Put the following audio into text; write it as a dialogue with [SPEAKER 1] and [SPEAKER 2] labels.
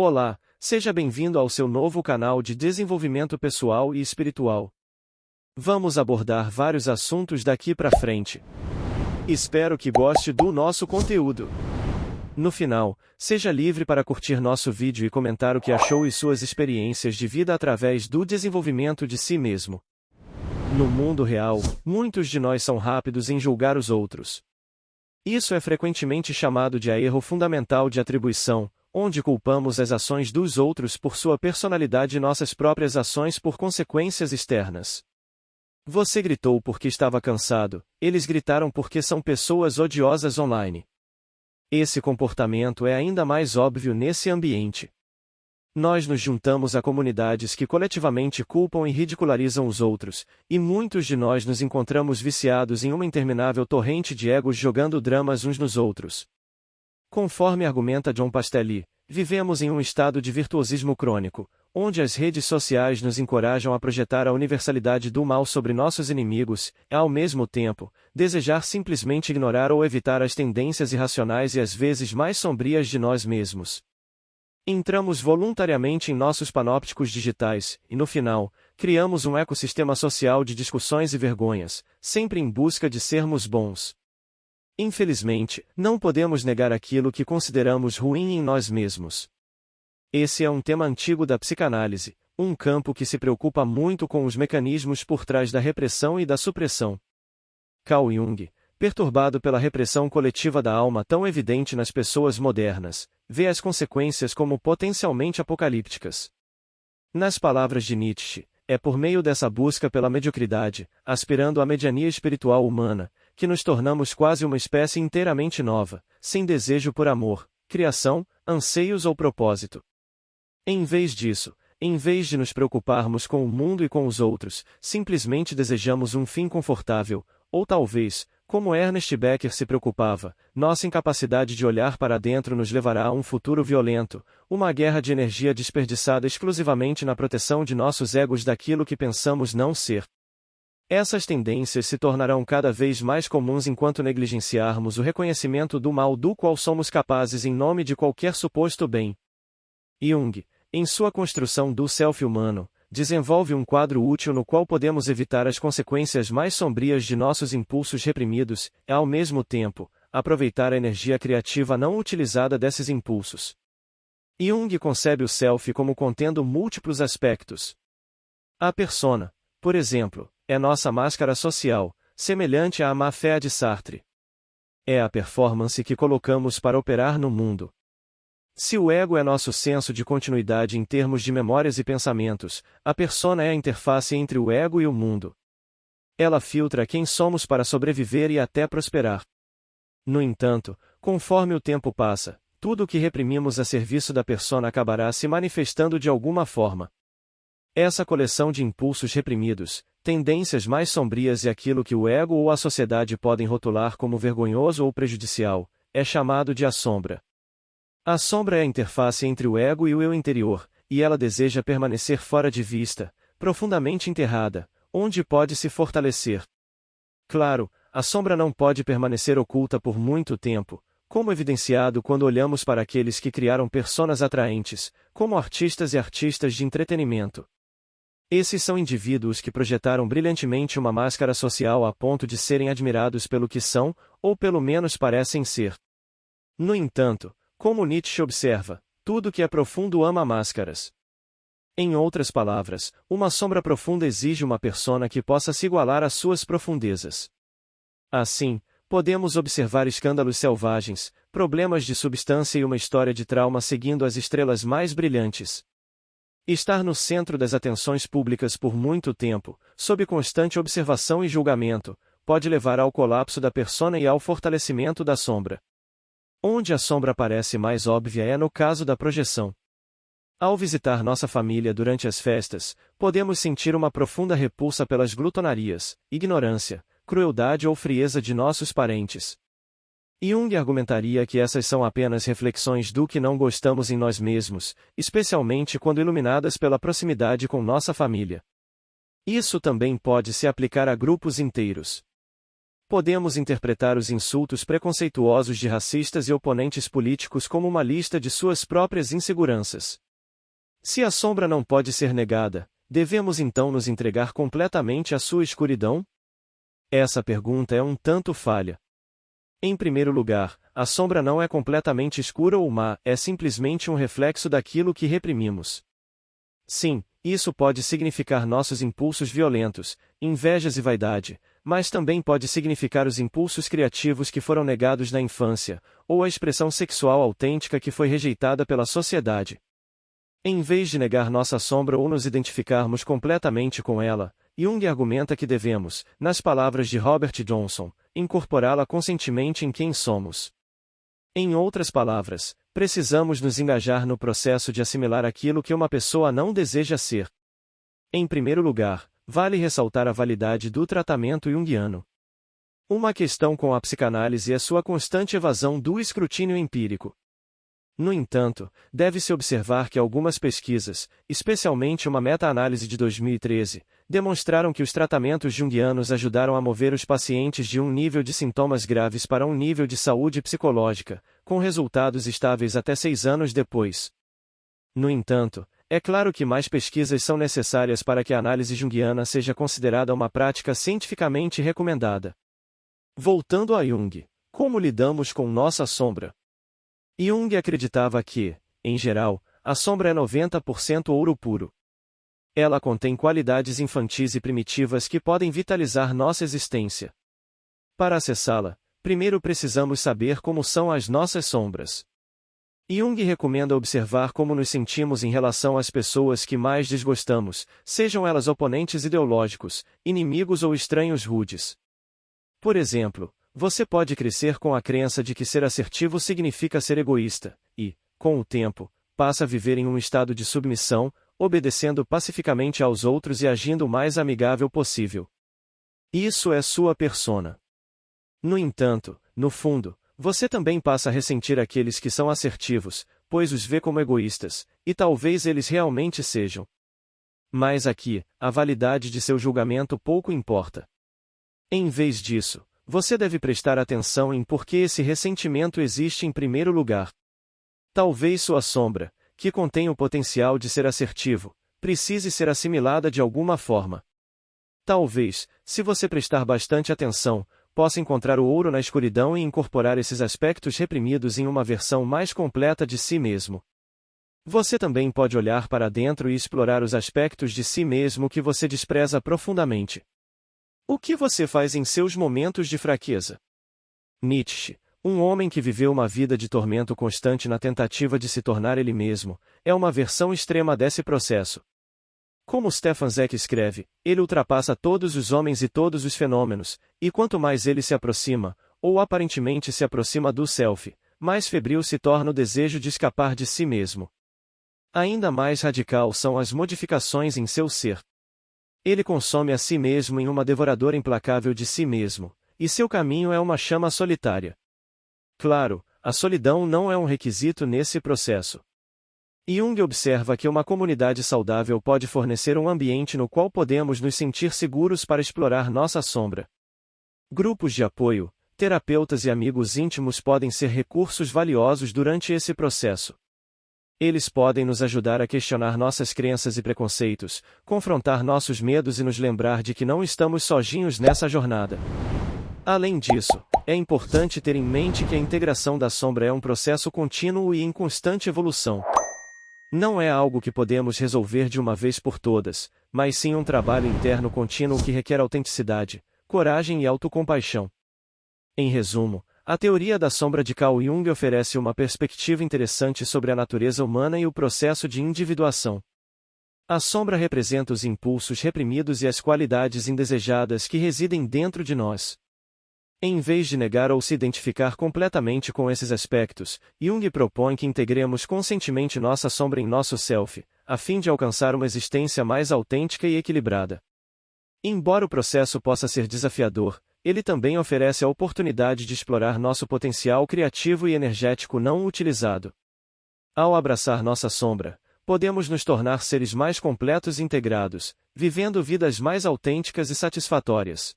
[SPEAKER 1] Olá, seja bem-vindo ao seu novo canal de desenvolvimento pessoal e espiritual. Vamos abordar vários assuntos daqui para frente. Espero que goste do nosso conteúdo. No final, seja livre para curtir nosso vídeo e comentar o que achou e suas experiências de vida através do desenvolvimento de si mesmo. No mundo real, muitos de nós são rápidos em julgar os outros. Isso é frequentemente chamado de erro fundamental de atribuição, onde culpamos as ações dos outros por sua personalidade e nossas próprias ações por consequências externas. Você gritou porque estava cansado, eles gritaram porque são pessoas odiosas online. Esse comportamento é ainda mais óbvio nesse ambiente. Nós nos juntamos a comunidades que coletivamente culpam e ridicularizam os outros, e muitos de nós nos encontramos viciados em uma interminável torrente de egos jogando dramas uns nos outros. Conforme argumenta John Pastelli, vivemos em um estado de virtuosismo crônico, onde as redes sociais nos encorajam a projetar a universalidade do mal sobre nossos inimigos, e, ao mesmo tempo, desejar simplesmente ignorar ou evitar as tendências irracionais e às vezes mais sombrias de nós mesmos. Entramos voluntariamente em nossos panópticos digitais, e no final, criamos um ecossistema social de discussões e vergonhas, sempre em busca de sermos bons. Infelizmente, não podemos negar aquilo que consideramos ruim em nós mesmos. Esse é um tema antigo da psicanálise, um campo que se preocupa muito com os mecanismos por trás da repressão e da supressão. Carl Jung, perturbado pela repressão coletiva da alma tão evidente nas pessoas modernas, vê as consequências como potencialmente apocalípticas. Nas palavras de Nietzsche, é por meio dessa busca pela mediocridade, aspirando à mediania espiritual humana, que nos tornamos quase uma espécie inteiramente nova, sem desejo por amor, criação, anseios ou propósito. Em vez disso, em vez de nos preocuparmos com o mundo e com os outros, simplesmente desejamos um fim confortável, ou talvez, como Ernest Becker se preocupava, nossa incapacidade de olhar para dentro nos levará a um futuro violento, uma guerra de energia desperdiçada exclusivamente na proteção de nossos egos daquilo que pensamos não ser. Essas tendências se tornarão cada vez mais comuns enquanto negligenciarmos o reconhecimento do mal do qual somos capazes em nome de qualquer suposto bem. Jung, em sua construção do self humano, desenvolve um quadro útil no qual podemos evitar as consequências mais sombrias de nossos impulsos reprimidos e, ao mesmo tempo, aproveitar a energia criativa não utilizada desses impulsos. Jung concebe o self como contendo múltiplos aspectos. A persona, por exemplo, é nossa máscara social, semelhante à má-fé de Sartre. É a performance que colocamos para operar no mundo. Se o ego é nosso senso de continuidade em termos de memórias e pensamentos, a persona é a interface entre o ego e o mundo. Ela filtra quem somos para sobreviver e até prosperar. No entanto, conforme o tempo passa, tudo o que reprimimos a serviço da persona acabará se manifestando de alguma forma. Essa coleção de impulsos reprimidos, tendências mais sombrias e aquilo que o ego ou a sociedade podem rotular como vergonhoso ou prejudicial, é chamado de a sombra. A sombra é a interface entre o ego e o eu interior, e ela deseja permanecer fora de vista, profundamente enterrada, onde pode se fortalecer. Claro, a sombra não pode permanecer oculta por muito tempo, como evidenciado quando olhamos para aqueles que criaram personas atraentes, como artistas e artistas de entretenimento. Esses são indivíduos que projetaram brilhantemente uma máscara social a ponto de serem admirados pelo que são, ou pelo menos parecem ser. No entanto, como Nietzsche observa, tudo que é profundo ama máscaras. Em outras palavras, uma sombra profunda exige uma persona que possa se igualar às suas profundezas. Assim, podemos observar escândalos selvagens, problemas de substância e uma história de trauma seguindo as estrelas mais brilhantes. Estar no centro das atenções públicas por muito tempo, sob constante observação e julgamento, pode levar ao colapso da persona e ao fortalecimento da sombra. Onde a sombra parece mais óbvia é no caso da projeção. Ao visitar nossa família durante as festas, podemos sentir uma profunda repulsa pelas glutonarias, ignorância, crueldade ou frieza de nossos parentes. Jung argumentaria que essas são apenas reflexões do que não gostamos em nós mesmos, especialmente quando iluminadas pela proximidade com nossa família. Isso também pode se aplicar a grupos inteiros. Podemos interpretar os insultos preconceituosos de racistas e oponentes políticos como uma lista de suas próprias inseguranças. Se a sombra não pode ser negada, devemos então nos entregar completamente à sua escuridão? Essa pergunta é um tanto falha. Em primeiro lugar, a sombra não é completamente escura ou má, é simplesmente um reflexo daquilo que reprimimos. Sim, isso pode significar nossos impulsos violentos, invejas e vaidade, mas também pode significar os impulsos criativos que foram negados na infância, ou a expressão sexual autêntica que foi rejeitada pela sociedade. Em vez de negar nossa sombra ou nos identificarmos completamente com ela, Jung argumenta que devemos, nas palavras de Robert Johnson, incorporá-la conscientemente em quem somos. Em outras palavras, precisamos nos engajar no processo de assimilar aquilo que uma pessoa não deseja ser. Em primeiro lugar, vale ressaltar a validade do tratamento junguiano. Uma questão com a psicanálise é sua constante evasão do escrutínio empírico. No entanto, deve-se observar que algumas pesquisas, especialmente uma meta-análise de 2013, demonstraram que os tratamentos junguianos ajudaram a mover os pacientes de um nível de sintomas graves para um nível de saúde psicológica, com resultados estáveis até 6 anos depois. No entanto, é claro que mais pesquisas são necessárias para que a análise junguiana seja considerada uma prática cientificamente recomendada. Voltando a Jung, como lidamos com nossa sombra? Jung acreditava que, em geral, a sombra é 90% ouro puro. Ela contém qualidades infantis e primitivas que podem vitalizar nossa existência. Para acessá-la, primeiro precisamos saber como são as nossas sombras. Jung recomenda observar como nos sentimos em relação às pessoas que mais desgostamos, sejam elas oponentes ideológicos, inimigos ou estranhos rudes. Por exemplo, você pode crescer com a crença de que ser assertivo significa ser egoísta, e, com o tempo, passa a viver em um estado de submissão, obedecendo pacificamente aos outros e agindo o mais amigável possível. Isso é sua persona. No entanto, no fundo, você também passa a ressentir aqueles que são assertivos, pois os vê como egoístas, e talvez eles realmente sejam. Mas aqui, a validade de seu julgamento pouco importa. Em vez disso, você deve prestar atenção em por que esse ressentimento existe em primeiro lugar. Talvez sua sombra, que contém o potencial de ser assertivo, precise ser assimilada de alguma forma. Talvez, se você prestar bastante atenção, possa encontrar o ouro na escuridão e incorporar esses aspectos reprimidos em uma versão mais completa de si mesmo. Você também pode olhar para dentro e explorar os aspectos de si mesmo que você despreza profundamente. O que você faz em seus momentos de fraqueza? Nietzsche, um homem que viveu uma vida de tormento constante na tentativa de se tornar ele mesmo, é uma versão extrema desse processo. Como Stefan Zweig escreve, ele ultrapassa todos os homens e todos os fenômenos, e quanto mais ele se aproxima, ou aparentemente se aproxima do self, mais febril se torna o desejo de escapar de si mesmo. Ainda mais radical são as modificações em seu ser. Ele consome a si mesmo em uma devoradora implacável de si mesmo, e seu caminho é uma chama solitária. Claro, a solidão não é um requisito nesse processo. Jung observa que uma comunidade saudável pode fornecer um ambiente no qual podemos nos sentir seguros para explorar nossa sombra. Grupos de apoio, terapeutas e amigos íntimos podem ser recursos valiosos durante esse processo. Eles podem nos ajudar a questionar nossas crenças e preconceitos, confrontar nossos medos e nos lembrar de que não estamos sozinhos nessa jornada. Além disso, é importante ter em mente que a integração da sombra é um processo contínuo e em constante evolução. Não é algo que podemos resolver de uma vez por todas, mas sim um trabalho interno contínuo que requer autenticidade, coragem e autocompaixão. Em resumo, a teoria da sombra de Carl Jung oferece uma perspectiva interessante sobre a natureza humana e o processo de individuação. A sombra representa os impulsos reprimidos e as qualidades indesejadas que residem dentro de nós. Em vez de negar ou se identificar completamente com esses aspectos, Jung propõe que integremos conscientemente nossa sombra em nosso self, a fim de alcançar uma existência mais autêntica e equilibrada. Embora o processo possa ser desafiador, ele também oferece a oportunidade de explorar nosso potencial criativo e energético não utilizado. Ao abraçar nossa sombra, podemos nos tornar seres mais completos e integrados, vivendo vidas mais autênticas e satisfatórias.